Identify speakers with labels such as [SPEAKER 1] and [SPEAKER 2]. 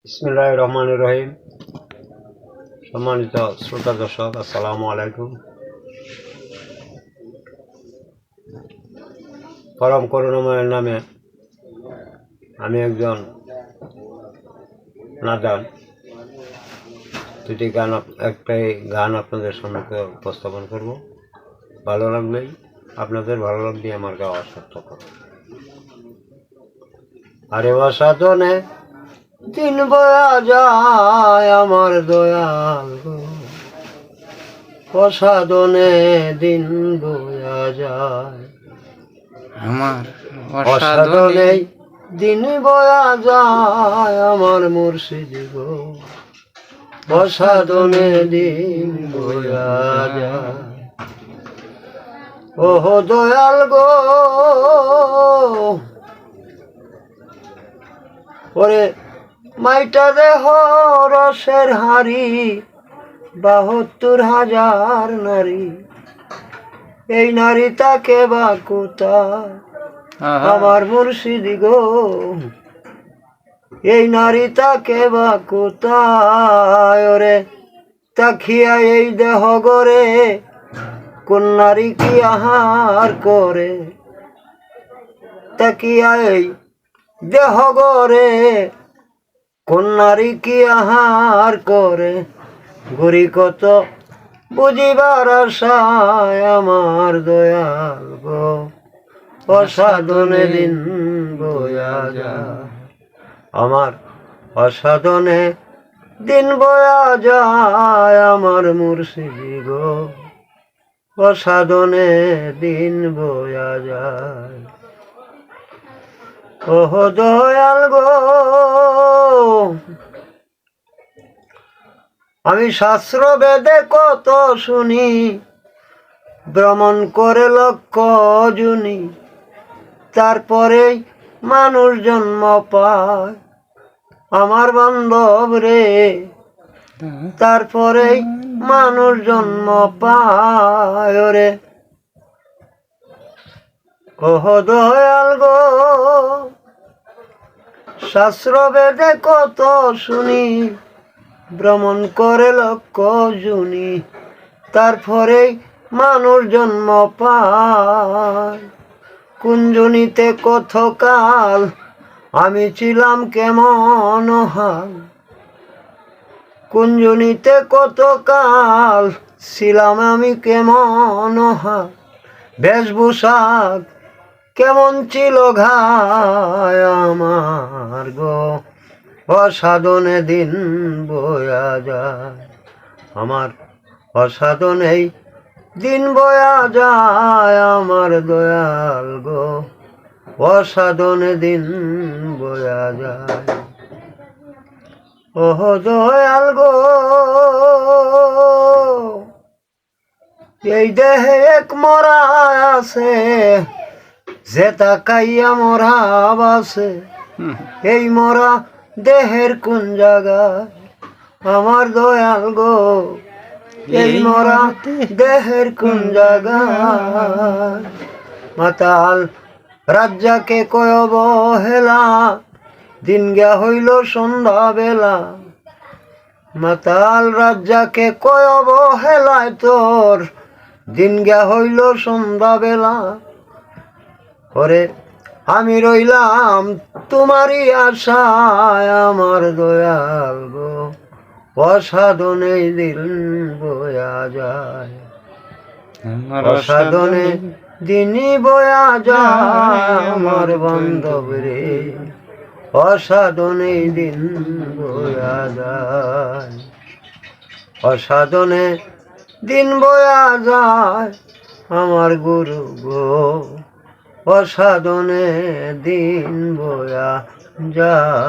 [SPEAKER 1] বিসমিল্লাহির রহমানির রহিম। সম্মানিত শ্রোতা দর্শক, আসসালামু আলাইকুম। পরম করুণাময়ের নামে আমি একজন নাদান। একটাই গান আপনাদের সম্মুখে উপস্থাপন করব। ভালো লাগলেই আপনাদের ভালো লাগলেই আমার গাওয়া সার্থক হবে। আরে অসাধনে দিন বয়া যায় আমার দয়াল গো, অসাধনে দিন বয়া যায়
[SPEAKER 2] আমার
[SPEAKER 1] অসাধনে দিন বয়া যায় আমার মুর্শিদ গো, অসাধনে দিন বয়া যায়। ওহ দয়াল গো, ওরে মাইটা দেহ রসের হাড়ি, ৭২,০০০ নারী, এই নারী তাকে বা কোথায় আমার মুর্শিদ গো, এই নারী তাকে বা কোথায়? ওরে তাকিয়া এই দেহ গরে কোন নারী কি আহার করে? তাকিয়া এই দেহ গরে কোন নারী কি আহার করে? ঘুরি কত বুঝিবার আশায় আমার দয়াল গো, অসাধনে দিন বয়া যায় আমার, অসাধনে দিন বয়া যায় আমার মুর্শিদ গো, অসাধনে দিন বয়া যায়। ওহ দয়াল গো, আমি শাস্ত্র বেদে কত শুনি, ভ্রমণ করে লক্ষ জুনি, তারপরেই মানুষ জন্ম পায় আমার বান্ধব রে, তারপরেই মানুষ জন্ম পায় রে। ওহ দয়াল গো, শাস্ত্র বেদে কত শুনি, ভ্রমণ করে লক্ষ জুনি, তারপরেই মানুষ জন্ম পায়। কুঞ্জনিতে কত কাল আমি ছিলাম কেমন হাল, কুঞ্জনিতে কত কাল ছিলাম আমি কেমন হাল, বেশভূষা কেমন ছিল ঘায় আমার গো, অসাধনে দিন বয়া যায় আমার, অসাধনেই দিন বয়া যায় আমার দয়াল গো, অসাধনে দিন বয়া যায়। ওহ দয়াল গো, এই দেহে এক মরা আছে, যে তাকাইয়া মরা বাসে, এই মরা দেহের কোন জায়গায় আমার দয়াল গো, এই মরা দেহের কোন জায়গায়? মাতাল রাজ্জাকে কয় অবহেলা, দিন গা হইল সন্ধ্যা বেলা, মাতাল রাজ্জাকে কয় অবহেলায় তোর দিন গা হইল সন্ধ্যা বেলা। ওরে আমি রইলাম তোমারই আশায় আমার দয়াল গো, অসাধনে দিন বয়া যায়, অসাধনে দিনই বয়া যায় আমার বান্ধব রে, অসাধনে দিন বয়া যায়, অসাধনে দিন বয়া যায় আমার গুরু গো, অসাধনে দিন বয়া যায়।